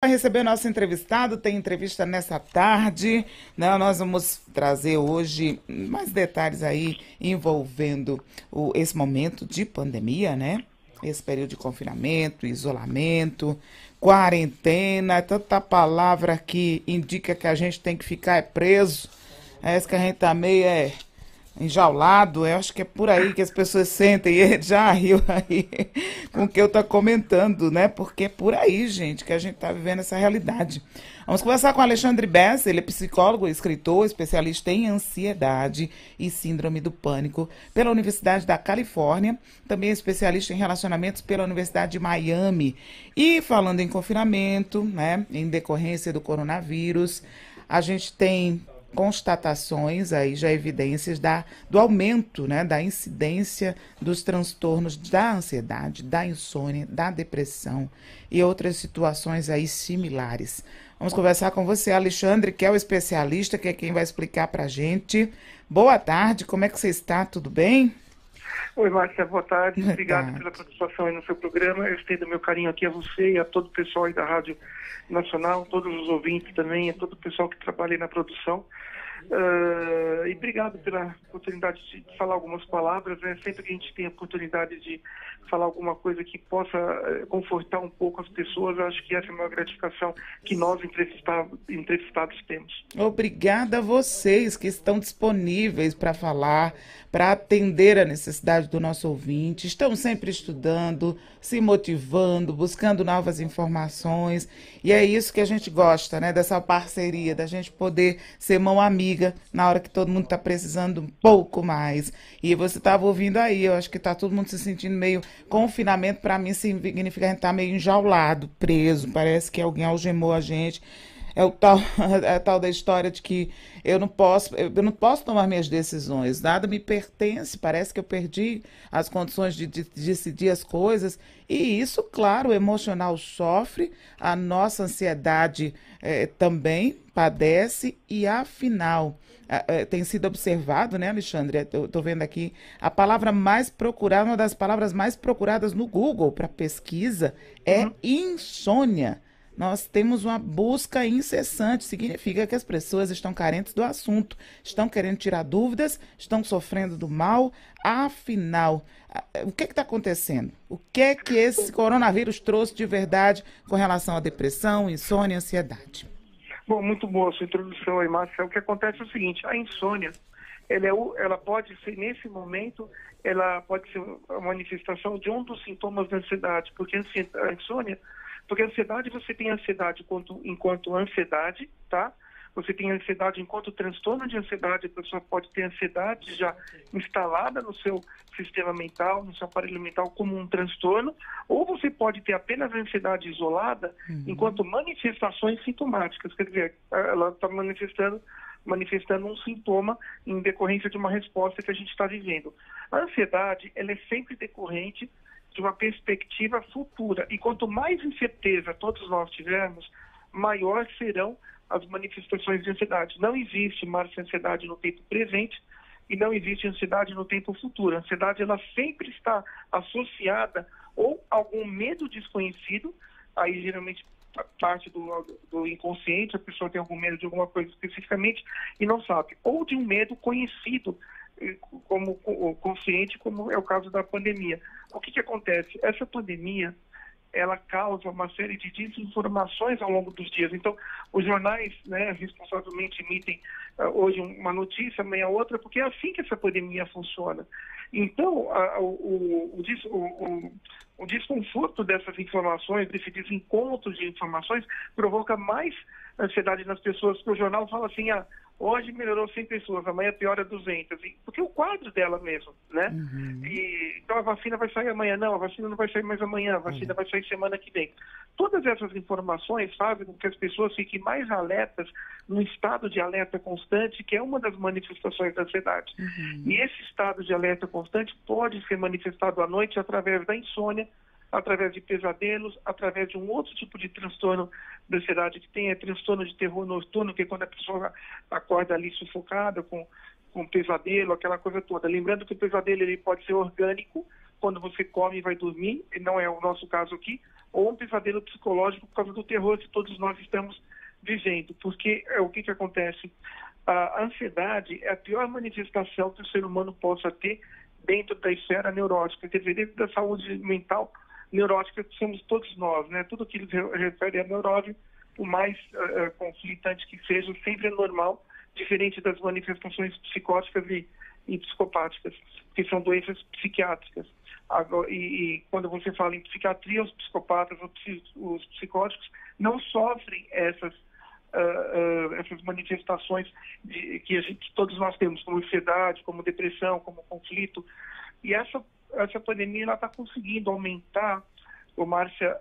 Vai receber nosso entrevistado, tem entrevista nessa tarde, né? Nós vamos trazer hoje mais detalhes aí envolvendo esse momento de pandemia, né? Esse período de confinamento, isolamento, quarentena, tanta palavra que indica que a gente tem que ficar preso. É isso que a gente tá meio enjaulado, eu acho que é por aí que as pessoas sentem, e ele já riu aí com o que eu estou comentando, né? Porque é por aí, gente, que a gente está vivendo essa realidade. Vamos conversar com Alexandre Bessa, ele é psicólogo, escritor, especialista em ansiedade e síndrome do pânico pela Universidade da Califórnia, também é especialista em relacionamentos pela Universidade de Miami. E falando em confinamento, né, em decorrência do coronavírus, a gente tem constatações aí, já evidências do aumento, né, da incidência dos transtornos da ansiedade, da insônia, da depressão e outras situações aí similares. Vamos conversar com você, Alexandre, que é o especialista, que é quem vai explicar para a gente. Boa tarde, como é que você está? Tudo bem? Oi, Márcia, boa tarde. Boa Obrigado tarde. pela participação aí no seu programa. Eu estendo meu carinho aqui a você e a todo o pessoal aí da Rádio Nacional, todos os ouvintes também, a todo o pessoal que trabalha aí na produção. E obrigado pela oportunidade de falar algumas palavras, né? Sempre que a gente tem a oportunidade de falar alguma coisa que possa confortar um pouco as pessoas, eu acho que essa é a maior gratificação que nós entrevistados temos. Obrigada a vocês que estão disponíveis para falar, para atender a necessidade do nosso ouvinte. Estão sempre estudando, se motivando, buscando novas informações. E é isso que a gente gosta, né? Dessa parceria, da gente poder ser mão amiga na hora que todo mundo está precisando um pouco mais. E você estava ouvindo aí, eu acho que está todo mundo se sentindo meio confinamento. Para mim significa que a gente está meio enjaulado, preso. Parece que alguém algemou a gente. É o tal, é a tal da história de que eu não posso tomar minhas decisões, nada me pertence, parece que eu perdi as condições de decidir as coisas, e isso, claro, o emocional sofre, a nossa ansiedade também padece, e afinal, tem sido observado, né, Alexandre? Eu estou vendo aqui, a palavra mais procurada, uma das palavras mais procuradas no Google para pesquisa é Uhum. insônia. Nós temos uma busca incessante, significa que as pessoas estão carentes do assunto, estão querendo tirar dúvidas, estão sofrendo do mal. Afinal, o que está acontecendo? O que é que esse coronavírus trouxe de verdade com relação à depressão, insônia e ansiedade? Bom, muito boa a sua introdução aí, Márcia. O que acontece é o seguinte, a insônia, ela pode ser, nesse momento, ela pode ser a manifestação de um dos sintomas da ansiedade, porque a insônia, porque a ansiedade, você tem ansiedade enquanto ansiedade, tá? Você tem ansiedade enquanto transtorno de ansiedade, a pessoa pode ter ansiedade já instalada no seu sistema mental, no seu aparelho mental como um transtorno, ou você pode ter apenas a ansiedade isolada enquanto manifestações sintomáticas, quer dizer, ela está manifestando um sintoma em decorrência de uma resposta que a gente está vivendo. A ansiedade, ela é sempre decorrente de uma perspectiva futura, e quanto mais incerteza todos nós tivermos, maior serão as manifestações de ansiedade. Não existe mais ansiedade no tempo presente e não existe ansiedade no tempo futuro. A ansiedade, ela sempre está associada ou a algum medo desconhecido, aí geralmente parte do inconsciente, a pessoa tem algum medo de alguma coisa especificamente e não sabe, ou de um medo conhecido como consciente, como é o caso da pandemia. O que acontece? Essa pandemia, ela causa uma série de desinformações ao longo dos dias. Então, os jornais, né, responsavelmente emitem hoje uma notícia, amanhã outra, porque é assim que essa pandemia funciona. Então, o desconforto dessas informações, desse desencontro de informações, provoca mais ansiedade nas pessoas, porque o jornal fala assim, hoje melhorou 100 pessoas, amanhã piora 200, porque é o quadro dela mesmo, né? Então a vacina vai sair amanhã, não, a vacina não vai sair mais amanhã, a vacina vai sair semana que vem. Todas essas informações fazem com que as pessoas fiquem mais alertas, num estado de alerta constante, que é uma das manifestações da ansiedade. E esse estado de alerta constante pode ser manifestado à noite através da insônia, através de pesadelos, através de um outro tipo de transtorno da ansiedade que tem, transtorno de terror noturno, que é quando a pessoa acorda ali sufocada com pesadelo, aquela coisa toda. Lembrando que o pesadelo ele pode ser orgânico, quando você come e vai dormir, e não é o nosso caso aqui. ou um pesadelo psicológico por causa do terror que todos nós estamos vivendo. Porque o que acontece? A ansiedade é a pior manifestação que o ser humano possa ter dentro da esfera neurótica, quer dizer, dentro da saúde mental neurótica que somos todos nós, né? Tudo que refere à neurose, por mais conflitante que seja, sempre é normal, diferente das manifestações psicóticas e psicopáticas, que são doenças psiquiátricas. E quando você fala em psiquiatria, os psicopatas, os psicóticos, não sofrem essas manifestações que todos nós temos, como ansiedade, como depressão, como conflito. E essa pandemia está conseguindo aumentar, Márcia,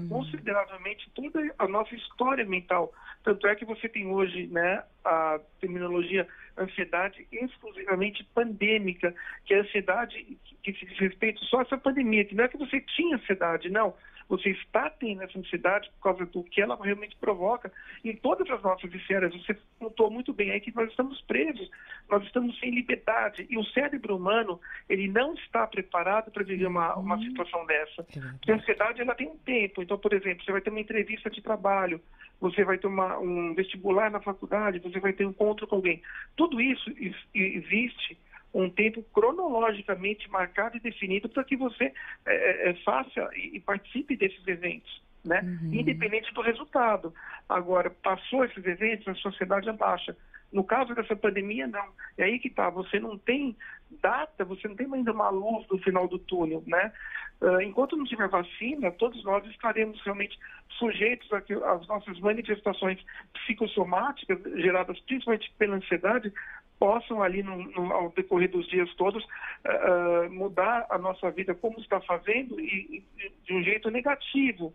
consideravelmente toda a nossa história mental. Tanto é que você tem hoje, né, a terminologia ansiedade exclusivamente pandêmica, que é a ansiedade que se diz respeito só a essa pandemia, que não é que você tinha ansiedade, não. Você está tendo essa ansiedade por causa do que ela realmente provoca em todas as nossas esferas. Você contou muito bem aí que nós estamos presos, nós estamos sem liberdade. E o cérebro humano, ele não está preparado para viver uma situação dessa. Porque a ansiedade, ela tem um tempo. Então, por exemplo, você vai ter uma entrevista de trabalho, você vai ter um vestibular na faculdade, você vai ter um encontro com alguém. Tudo isso existe um tempo cronologicamente marcado e definido para que você faça e participe desses eventos, né? Independente do resultado. Agora, passou esses eventos, a sociedade abaixa. No caso dessa pandemia, não. É aí que está. Você não tem data, você não tem ainda uma luz no final do túnel, né? Enquanto não tiver vacina, todos nós estaremos realmente sujeitos às nossas manifestações psicossomáticas, geradas principalmente pela ansiedade, possam ali ao decorrer dos dias todos mudar a nossa vida como está fazendo e de um jeito negativo.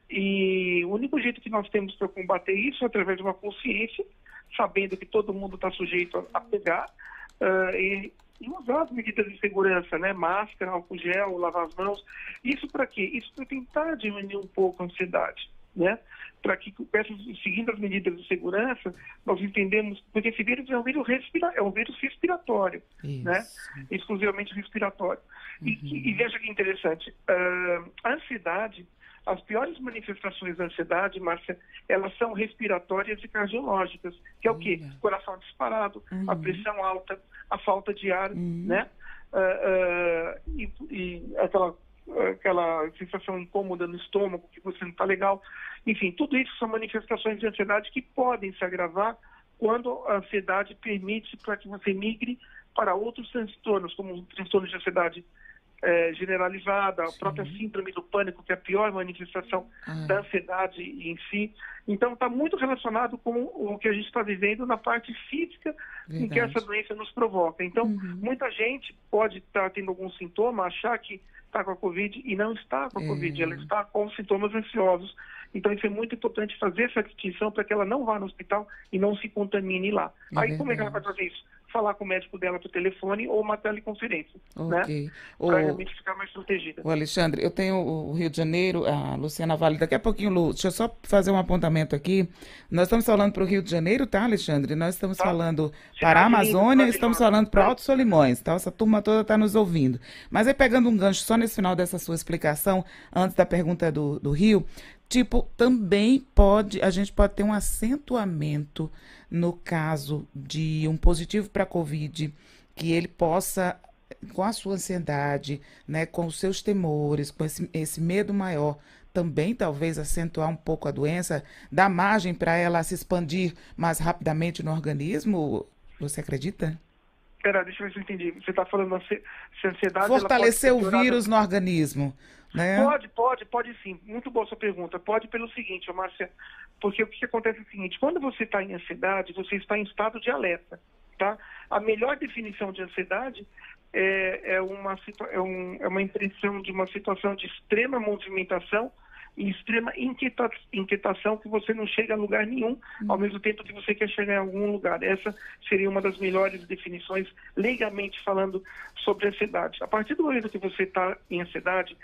E o único jeito que nós temos para combater isso é através de uma consciência, sabendo que todo mundo está sujeito a pegar e usar as medidas de segurança, né? Máscara, álcool gel, lavar as mãos. Isso para quê? Isso para tentar diminuir um pouco a ansiedade, né? Para que, seguindo as medidas de segurança, nós entendemos, porque esse vírus é um vírus respiratório, né? Exclusivamente respiratório. E veja que interessante, a ansiedade, as piores manifestações da ansiedade, Márcia, elas são respiratórias e cardiológicas, que é o quê? Coração disparado, a pressão alta, a falta de ar, né? E aquela sensação incômoda no estômago, que você não está legal. Enfim, tudo isso são manifestações de ansiedade que podem se agravar quando a ansiedade permite para que você migre para outros transtornos, como o transtorno de ansiedade generalizada, a própria síndrome do pânico, que é a pior manifestação da ansiedade em si. Então, está muito relacionado com o que a gente está vivendo na parte física em que essa doença nos provoca. Então, muita gente pode estar tendo algum sintoma, achar que está com a Covid e não está com a Covid, ela está com sintomas ansiosos. Então, isso é muito importante fazer essa distinção para que ela não vá no hospital e não se contamine lá. Aí, como é que ela vai fazer isso? Falar com o médico dela por telefone ou uma teleconferência, né? Para realmente ficar mais protegida. O Alexandre, eu tenho o Rio de Janeiro, a Luciana Vale, daqui a pouquinho, Lu, deixa eu só fazer um apontamento aqui. Nós estamos falando para o Rio de Janeiro, tá, Alexandre? Nós estamos falando para a Amazônia, estamos falando para Alto Solimões, tá? Essa turma toda está nos ouvindo. Mas aí, pegando um gancho só nesse final dessa sua explicação, antes da pergunta do Rio, também a gente pode ter um acentuamento no caso de um positivo para a Covid, que ele possa, com a sua ansiedade, né, com os seus temores, com esse medo maior, também talvez acentuar um pouco a doença, dar margem para ela se expandir mais rapidamente no organismo? Você acredita? Espera, deixa eu ver se eu entendi. Você está falando se a ansiedade... Fortalecer o vírus no organismo, né? Pode sim. Muito boa sua pergunta. Pode pelo seguinte, Márcia, porque o que acontece é o seguinte, quando você está em ansiedade, você está em estado de alerta, tá? A melhor definição de ansiedade é uma impressão de uma situação de extrema movimentação e extrema inquietação, que você não chega a lugar nenhum, ao mesmo tempo que você quer chegar em algum lugar. Essa seria uma das melhores definições, legalmente falando, sobre ansiedade. A partir do momento que você está em ansiedade,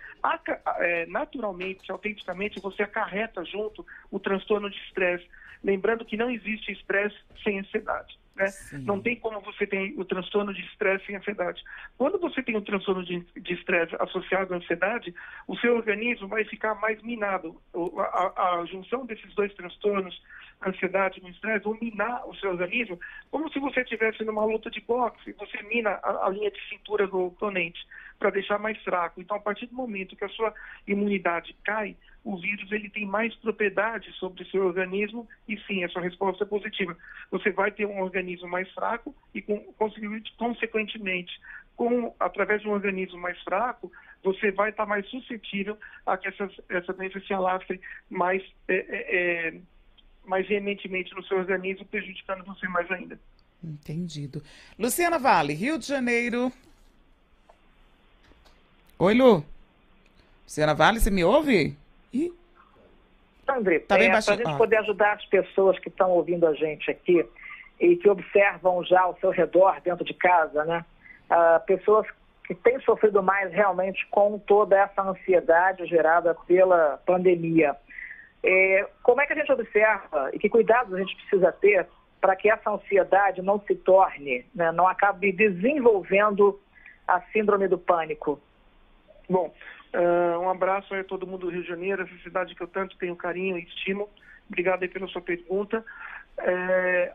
naturalmente, autenticamente, você acarreta junto o transtorno de estresse. Lembrando que não existe estresse sem ansiedade. né? Sim. Não tem como você ter o transtorno de estresse e ansiedade. Quando você tem o transtorno de estresse associado à ansiedade, o seu organismo vai ficar mais minado. A junção desses dois transtornos, ansiedade e estresse, vão minar o seu organismo, como se você estivesse numa luta de boxe, você mina a linha de cintura do oponente para deixar mais fraco. Então, a partir do momento que a sua imunidade cai, o vírus ele tem mais propriedade sobre o seu organismo e sim, a sua resposta é positiva. Você vai ter um organismo mais fraco e, consequentemente, através de um organismo mais fraco, você vai estar mais suscetível a que essa doença se alastre mais veementemente no seu organismo, prejudicando você mais ainda. Entendido. Luciana Vale, Rio de Janeiro. Oi, Lu. Luciana Vale, você me ouve? Ih, André, tá bem para a baixinho. gente poder ajudar as pessoas que estão ouvindo a gente aqui e que observam já ao seu redor, dentro de casa, né? Pessoas que têm sofrido mais realmente com toda essa ansiedade gerada pela pandemia. Como é que a gente observa e que cuidados a gente precisa ter para que essa ansiedade não se torne, né, não acabe desenvolvendo a síndrome do pânico? Bom, um abraço a todo mundo do Rio de Janeiro, essa cidade que eu tanto tenho carinho e estimo. Obrigado aí pela sua pergunta.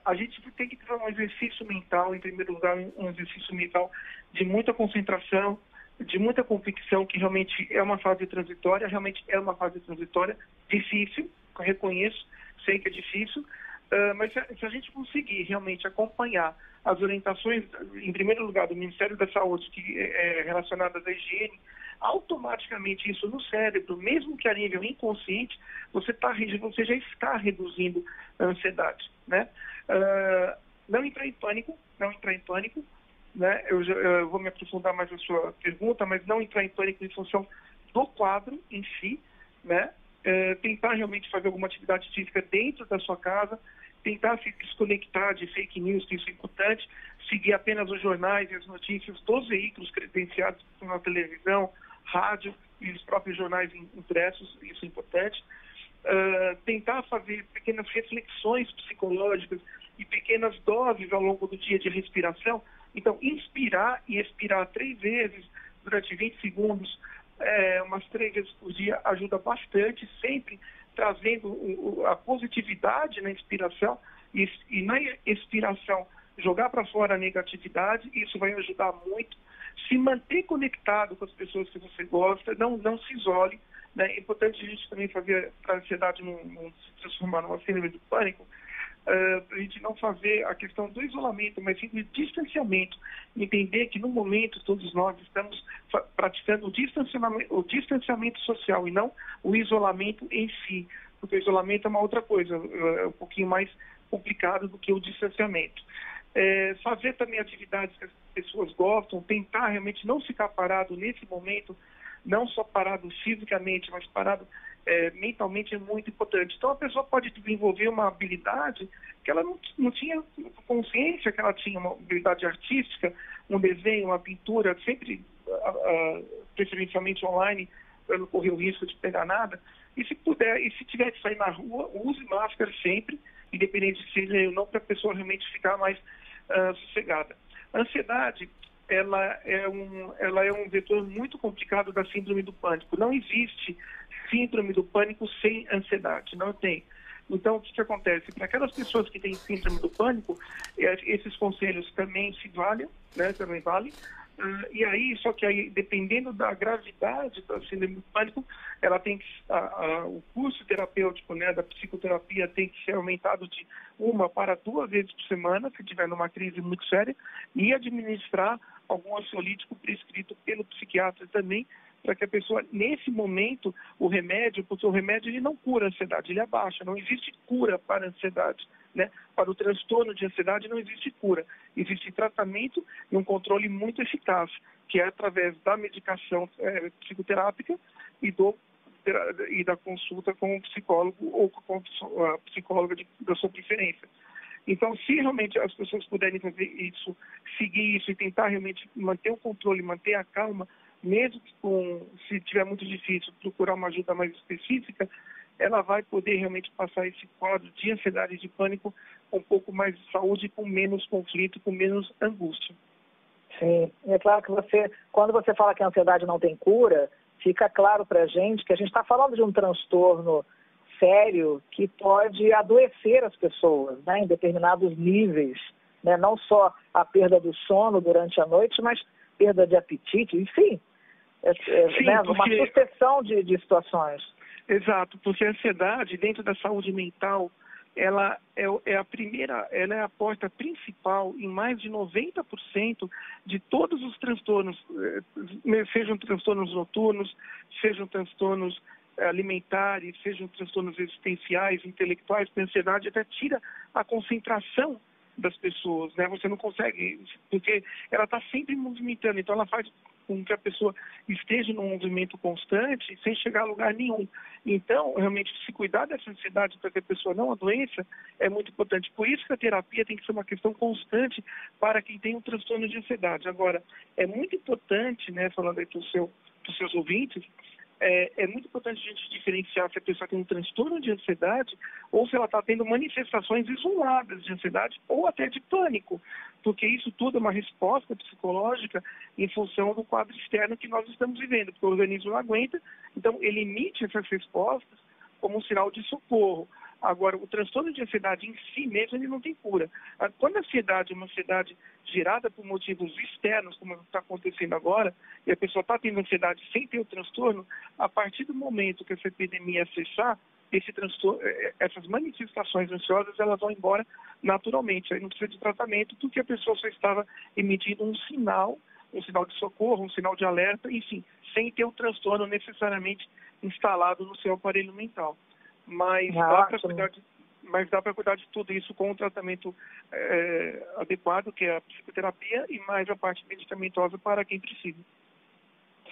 A gente tem que ter um exercício mental, em primeiro lugar, um exercício mental de muita concentração, de muita convicção que realmente é uma fase transitória, difícil, eu reconheço, sei que é difícil, mas se a gente conseguir realmente acompanhar as orientações, em primeiro lugar, do Ministério da Saúde, que é relacionadas à higiene, automaticamente isso no cérebro, mesmo que a nível inconsciente, você já está reduzindo a ansiedade, né? Não entrar em pânico, né? Eu vou me aprofundar mais na sua pergunta, mas não entrar em pânico em função do quadro em si, né? Tentar realmente fazer alguma atividade física dentro da sua casa, tentar se desconectar de fake news, que isso é importante, seguir apenas os jornais e as notícias dos veículos credenciados na televisão, rádio e os próprios jornais impressos, isso é importante. Tentar fazer pequenas reflexões psicológicas e pequenas doses ao longo do dia de respiração. Então, inspirar e expirar 3 vezes durante 20 segundos, umas 3 vezes por dia, ajuda bastante, sempre trazendo a positividade na inspiração e na expiração jogar para fora a negatividade. Isso vai ajudar muito. Se manter conectado com as pessoas que você gosta, não se isole, né? É importante a gente também fazer para a ansiedade não se transformar numa síndrome do pânico, para a gente não fazer a questão do isolamento, mas sim do distanciamento. Entender que no momento todos nós estamos praticando o distanciamento social e não o isolamento em si, porque o isolamento é uma outra coisa, é um pouquinho mais complicado do que o distanciamento. Fazer também atividades que as pessoas gostam, tentar realmente não ficar parado nesse momento, não só parado fisicamente, mas parado mentalmente é muito importante. Então a pessoa pode desenvolver uma habilidade que ela não tinha consciência que ela tinha, uma habilidade artística, um desenho, uma pintura, sempre preferencialmente online, para não correr o risco de pegar nada. E se puder, e se tiver que sair na rua, use máscara sempre, independente se seja ou não, para a pessoa realmente ficar mais sossegada. A ansiedade, ela é um vetor muito complicado da síndrome do pânico. Não existe síndrome do pânico sem ansiedade, não tem. Então, o que acontece? Para aquelas pessoas que têm síndrome do pânico, esses conselhos também se valem, né? Também valem. E aí, só que aí, dependendo da gravidade da síndrome do pânico, ela tem que, o curso terapêutico, né, da psicoterapia tem que ser aumentado de 1 para 2 vezes por semana, se tiver numa crise muito séria, e administrar algum ansiolítico prescrito pelo psiquiatra também, para que a pessoa, nesse momento, o remédio, porque o remédio ele não cura a ansiedade, ele abaixa, não existe cura para a ansiedade, né? Para o transtorno de ansiedade não existe cura, existe tratamento e um controle muito eficaz, que é através da medicação psicoterápica e da consulta com o psicólogo ou com a psicóloga da sua preferência. Então, se realmente as pessoas puderem fazer isso, seguir isso e tentar realmente manter o controle, manter a calma, mesmo que se tiver muito difícil, procurar uma ajuda mais específica, ela vai poder realmente passar esse quadro de ansiedade e de pânico com um pouco mais de saúde, com menos conflito, com menos angústia. Sim, e é claro que quando você fala que a ansiedade não tem cura, fica claro para a gente que a gente está falando de um transtorno sério que pode adoecer as pessoas, né, em determinados níveis, né, não só a perda do sono durante a noite, mas perda de apetite, enfim, Sim, né, porque... uma sucessão de situações. Exato, porque a ansiedade, dentro da saúde mental, ela é a porta principal em mais de 90% de todos os transtornos, sejam transtornos noturnos, sejam transtornos alimentares, sejam transtornos existenciais, intelectuais, porque a ansiedade até tira a concentração das pessoas, né? Você não consegue, porque ela está sempre movimentando, então ela faz com que a pessoa esteja num movimento constante sem chegar a lugar nenhum. Então, realmente, se cuidar dessa ansiedade para que a pessoa não adoeça é muito importante. Por isso que a terapia tem que ser uma questão constante para quem tem um transtorno de ansiedade. Agora, é muito importante, né, falando aí para os seus ouvintes, é muito importante a gente diferenciar se a pessoa tem um transtorno de ansiedade ou se ela está tendo manifestações isoladas de ansiedade ou até de pânico, porque isso tudo é uma resposta psicológica em função do quadro externo que nós estamos vivendo, porque o organismo não aguenta, então ele emite essas respostas como um sinal de socorro. Agora, o transtorno de ansiedade em si mesmo, ele não tem cura. Quando a ansiedade é uma ansiedade gerada por motivos externos, como está acontecendo agora, e a pessoa está tendo ansiedade sem ter o transtorno, a partir do momento que essa epidemia cessar, essas manifestações ansiosas, elas vão embora naturalmente. Aí não precisa de tratamento, porque a pessoa só estava emitindo um sinal de socorro, um sinal de alerta, enfim, sem ter o transtorno necessariamente instalado no seu aparelho mental. Mas dá para cuidar de tudo isso com um tratamento adequado, que é a psicoterapia, e mais a parte medicamentosa para quem precisa.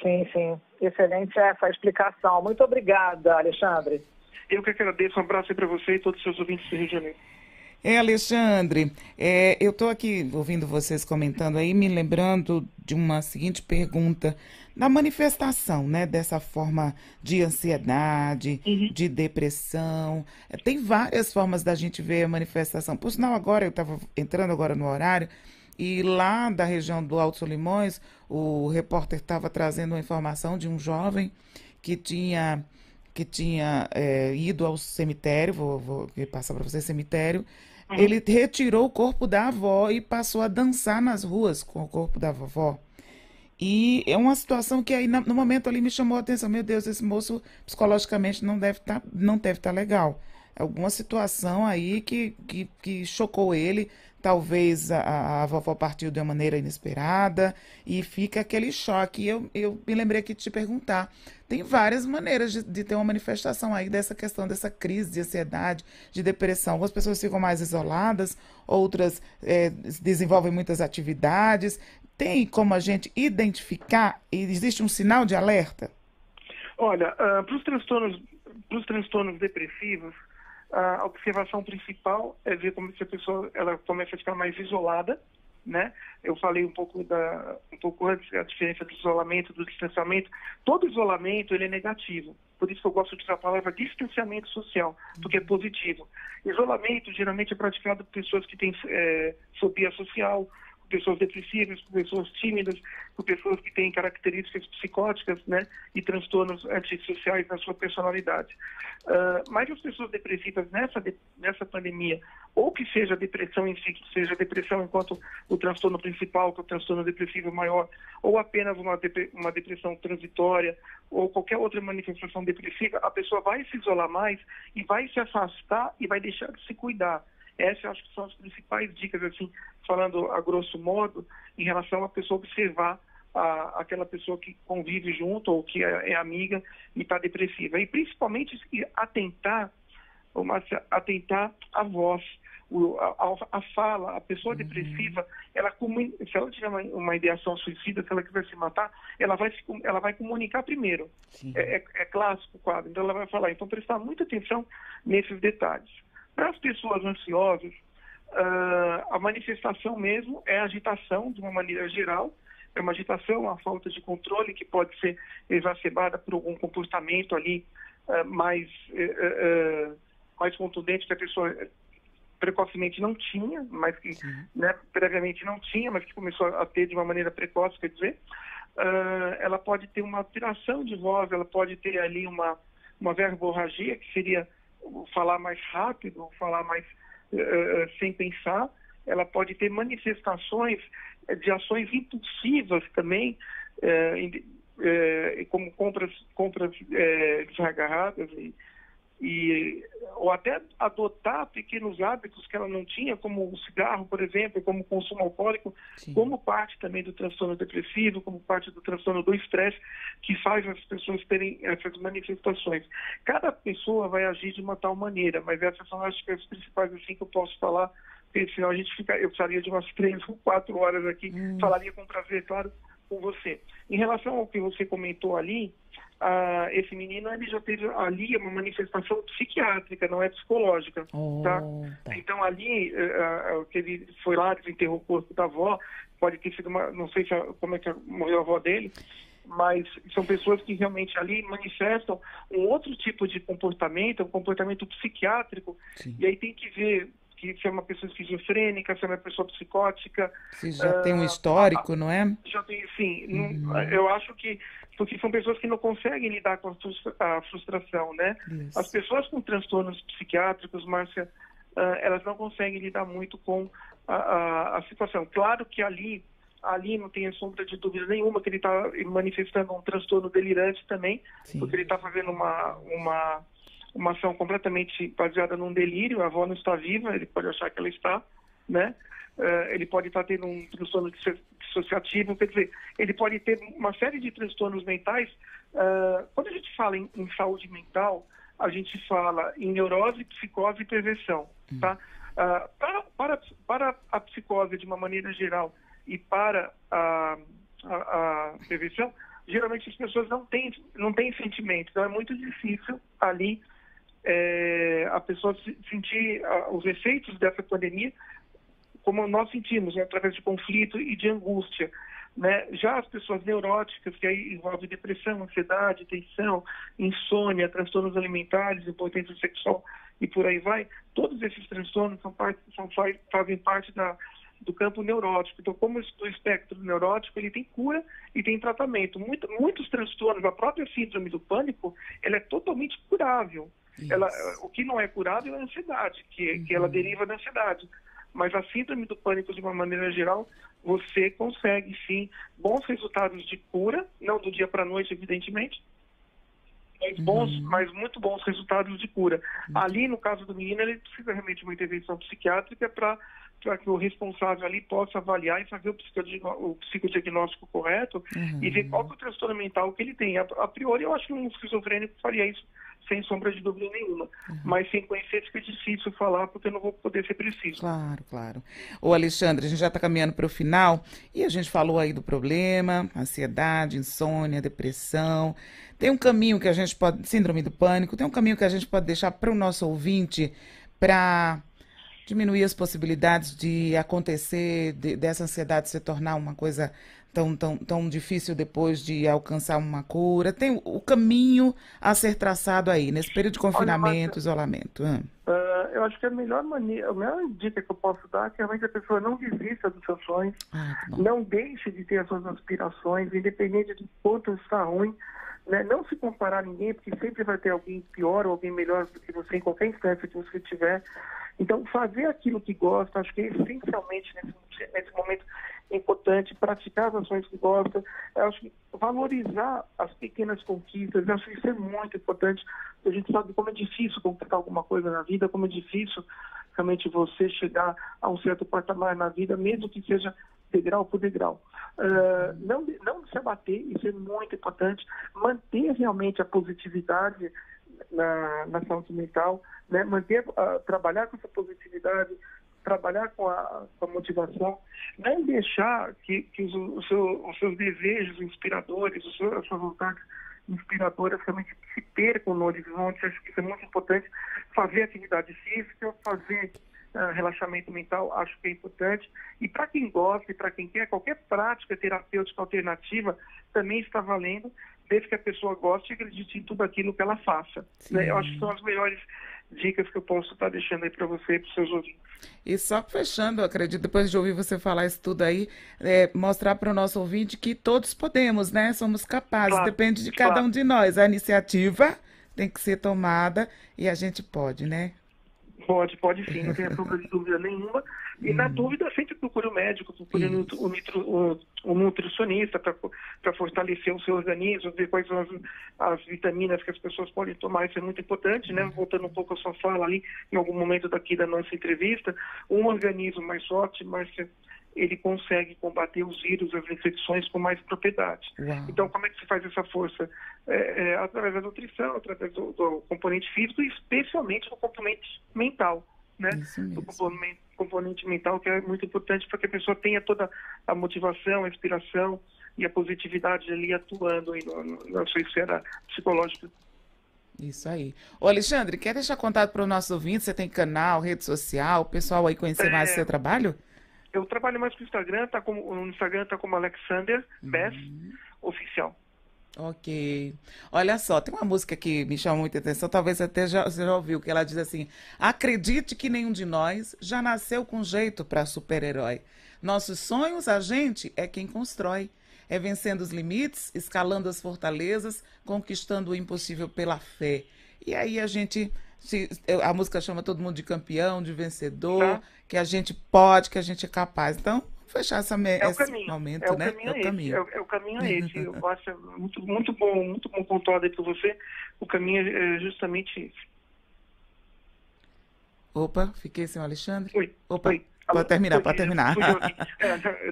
Sim, sim. Excelente essa explicação. Muito obrigada, Alexandre. Eu que agradeço. Um abraço aí para você e todos os seus ouvintes do Rio de Janeiro. Alexandre, eu estou aqui ouvindo vocês comentando aí, me lembrando de uma seguinte pergunta, da manifestação, né, dessa forma de ansiedade, de depressão. Tem várias formas da gente ver a manifestação. Por sinal, agora eu estava entrando agora no horário, e lá da região do Alto Solimões, o repórter estava trazendo uma informação de um jovem que tinha ido ao cemitério, vou passar para você, cemitério. Ele retirou o corpo da avó e passou a dançar nas ruas com o corpo da vovó. E é uma situação que aí no momento ali me chamou a atenção. Meu Deus, esse moço psicologicamente não deve estar legal. Alguma situação aí que chocou ele. Talvez a vovó partiu de uma maneira inesperada e fica aquele choque. E eu me lembrei aqui de te perguntar. Tem várias maneiras de ter uma manifestação aí dessa questão, dessa crise de ansiedade, de depressão. Algumas pessoas ficam mais isoladas, outras desenvolvem muitas atividades. Tem como a gente identificar? Existe um sinal de alerta? Olha, para os transtornos depressivos, a observação principal é ver como se a pessoa ela começa a ficar mais isolada, né? Eu falei um pouco antes a diferença do isolamento, do distanciamento. Todo isolamento ele é negativo. Por isso que eu gosto de usar a palavra distanciamento social, porque é positivo. Isolamento geralmente é praticado por pessoas que têm fobia social, por pessoas depressivas, por pessoas tímidas, por pessoas que têm características psicóticas, né, e transtornos antissociais na sua personalidade. Mas as pessoas depressivas nessa pandemia, ou que seja a depressão em si, que seja a depressão enquanto o transtorno principal, que é o transtorno depressivo maior, ou apenas uma depressão transitória, ou qualquer outra manifestação depressiva, a pessoa vai se isolar mais e vai se afastar e vai deixar de se cuidar. Essas eu acho que são as principais dicas, assim, falando a grosso modo, em relação a pessoa observar aquela pessoa que convive junto ou que é amiga e está depressiva. E principalmente atentar à voz, a fala. A pessoa depressiva, se ela tiver uma ideação suicida, se ela quiser se matar, ela vai comunicar primeiro. É clássico o quadro. Então ela vai falar. Então prestar muita atenção nesses detalhes. Para as pessoas ansiosas, a manifestação mesmo é a agitação, de uma maneira geral. É uma agitação, uma falta de controle que pode ser exacerbada por algum comportamento ali mais contundente, que a pessoa precocemente não tinha, mas que, né, previamente não tinha, mas que começou a ter de uma maneira precoce, quer dizer, ela pode ter uma alteração de voz, ela pode ter ali uma verborragia, que seria falar mais rápido, falar mais sem pensar. Ela pode ter manifestações de ações impulsivas também, como compras desagarradas, ou até adotar pequenos hábitos que ela não tinha, como o cigarro, por exemplo, como o consumo alcoólico, como parte também do transtorno depressivo, como parte do transtorno do estresse, que faz as pessoas terem essas manifestações. Cada pessoa vai agir de uma tal maneira, mas essas são, acho que, as principais assim que eu posso falar, porque senão eu precisaria de umas 3 ou 4 horas aqui, falaria com prazer, claro, com você. Em relação ao que você comentou ali, esse menino, ele já teve ali uma manifestação psiquiátrica, não é psicológica, tá? Então ali, que ele foi lá, desenterrou o corpo da avó, pode ter sido não sei como é que morreu a avó dele, mas são pessoas que realmente ali manifestam um outro tipo de comportamento, um comportamento psiquiátrico, e aí tem que ver se é uma pessoa esquizofrênica, se é uma pessoa psicótica. Se já tem um histórico, não é? Já tem, sim. Eu acho que porque são pessoas que não conseguem lidar com a frustração, né? Isso. As pessoas com transtornos psiquiátricos, Márcia, elas não conseguem lidar muito com a situação. Claro que ali não tem sombra de dúvida nenhuma que ele está manifestando um transtorno delirante também, porque ele está fazendo uma ação completamente baseada num delírio. A avó não está viva, ele pode achar que ela está, né? Ele pode estar tendo um transtorno dissociativo, quer dizer, ele pode ter uma série de transtornos mentais. Quando a gente fala em saúde mental, a gente fala em neurose, psicose e perversão, tá? Para a psicose, de uma maneira geral, e para a perversão, geralmente as pessoas não têm sentimentos, então é muito difícil ali a pessoa sentir os efeitos dessa pandemia como nós sentimos, né, através de conflito e de angústia, né? Já as pessoas neuróticas, que aí envolve depressão, ansiedade, tensão, insônia, transtornos alimentares, impotência sexual e por aí vai, todos esses transtornos fazem parte do campo neurótico. Então, como o espectro neurótico, ele tem cura e tem tratamento. Muitos transtornos, a própria síndrome do pânico, ela é totalmente curável. O que não é curável é a ansiedade, que ela deriva da ansiedade. Mas a síndrome do pânico, de uma maneira geral, você consegue, sim, bons resultados de cura, não do dia para a noite, evidentemente, mas muito bons resultados de cura. Ali, no caso do menino, ele precisa realmente de uma intervenção psiquiátrica para que o responsável ali possa avaliar e fazer o psicodiagnóstico correto e ver qual que é o transtorno mental que ele tem. A priori, eu acho que um esquizofrênico faria isso sem sombra de dúvida nenhuma. Mas sem conhecer fica difícil falar, porque eu não vou poder ser preciso. Claro. Ô, Alexandre, a gente já está caminhando para o final e a gente falou aí do problema, ansiedade, insônia, depressão. Tem um caminho que a gente pode, síndrome do pânico, tem um caminho que a gente pode deixar para o nosso ouvinte para diminuir as possibilidades de acontecer, dessa ansiedade se tornar uma coisa tão difícil depois de alcançar uma cura. Tem o caminho a ser traçado aí, nesse período de confinamento, isolamento. Eu acho que a melhor dica que eu posso dar é que realmente a pessoa não desista dos seus sonhos, não deixe de ter as suas aspirações, independente de quanto está ruim, né? Não se comparar a ninguém, porque sempre vai ter alguém pior ou alguém melhor do que você em qualquer instância que você tiver. Então, fazer aquilo que gosta, acho que é essencialmente nesse momento importante, praticar as ações que gosta, acho que valorizar as pequenas conquistas, acho que isso é muito importante. A gente sabe como é difícil conquistar alguma coisa na vida, como é difícil realmente você chegar a um certo patamar na vida, mesmo que seja degrau por degrau. Não se abater, isso é muito importante. Manter realmente a positividade na saúde mental, né? Trabalhar com essa positividade, trabalhar com a motivação, não deixar que os seus desejos inspiradores, as suas vontades inspiradoras realmente se percam no horizonte. Acho que isso é muito importante. Fazer atividade física, fazer relaxamento mental, acho que é importante. E para quem gosta e para quem quer, qualquer prática terapêutica alternativa também está valendo, desde que a pessoa goste e acredite em tudo aquilo que ela faça. Né? Eu acho que são as melhores dicas que eu posso estar deixando aí para você e para os seus ouvintes. E só fechando, eu acredito, depois de ouvir você falar isso tudo aí, mostrar para o nosso ouvinte que todos podemos, né? Somos capazes, Claro, depende de cada um de nós. A iniciativa tem que ser tomada e a gente pode, né? Pode sim, não tenha sombra de dúvida nenhuma. E na dúvida, sempre procure o médico, procure o nutricionista para fortalecer o seu organismo, ver quais são as vitaminas que as pessoas podem tomar. Isso é muito importante, né? Voltando um pouco à sua fala ali, em algum momento daqui da nossa entrevista, um organismo mais forte, ele consegue combater os vírus, as infecções com mais propriedade. Uau. Então, como é que se faz essa força? Através da nutrição, através do componente físico e especialmente do componente mental, né? Do componente mental, que é muito importante para que a pessoa tenha toda a motivação, a inspiração e a positividade ali atuando aí na sua esfera psicológica. Isso aí. Ô, Alexandre, quer deixar contato para os nossos ouvintes? Você tem canal, rede social, o pessoal aí conhecer mais o seu trabalho? Eu trabalho mais com o Instagram, no Instagram está como Alexander Bess Oficial. Ok. Olha só, tem uma música que me chama muita atenção, talvez você já ouviu, que ela diz assim: acredite que nenhum de nós já nasceu com jeito para super-herói. Nossos sonhos, a gente é quem constrói. É vencendo os limites, escalando as fortalezas, conquistando o impossível pela fé. E aí a gente... A música chama todo mundo de campeão, de vencedor, que a gente pode, que a gente é capaz. Então, vamos fechar esse momento, né? É o caminho é esse. Eu acho muito bom pontuado aí para você. O caminho é justamente esse. Opa, fiquei sem o Alexandre? Oi. Opa, Oi. pode terminar.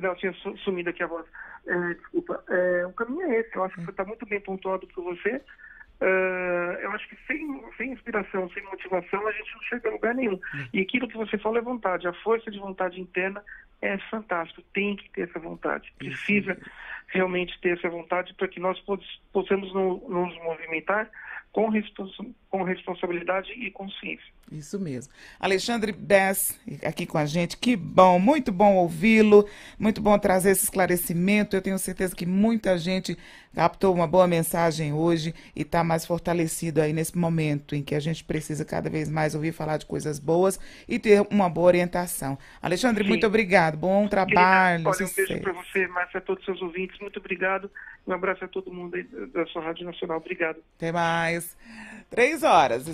Não, tinha sumido aqui a voz. Desculpa. O caminho é esse. Eu acho que está muito bem pontuado para você. Eu acho que sem inspiração, sem motivação, a gente não chega a lugar nenhum. E aquilo que você fala é vontade. A força de vontade interna é fantástico. Tem que ter essa vontade. Precisa realmente ter essa vontade para que nós possamos nos movimentar com responsabilidade e consciência. Isso mesmo. Alexandre Bess, aqui com a gente, que bom, muito bom ouvi-lo, muito bom trazer esse esclarecimento. Eu tenho certeza que muita gente captou uma boa mensagem hoje e está mais fortalecido aí nesse momento em que a gente precisa cada vez mais ouvir falar de coisas boas e ter uma boa orientação. Alexandre, muito obrigado, bom trabalho. Olha, um beijo para você, Márcia, a todos os seus ouvintes, muito obrigado. Um abraço a todo mundo aí da sua Rádio Nacional. Obrigado. Até mais. 3 horas.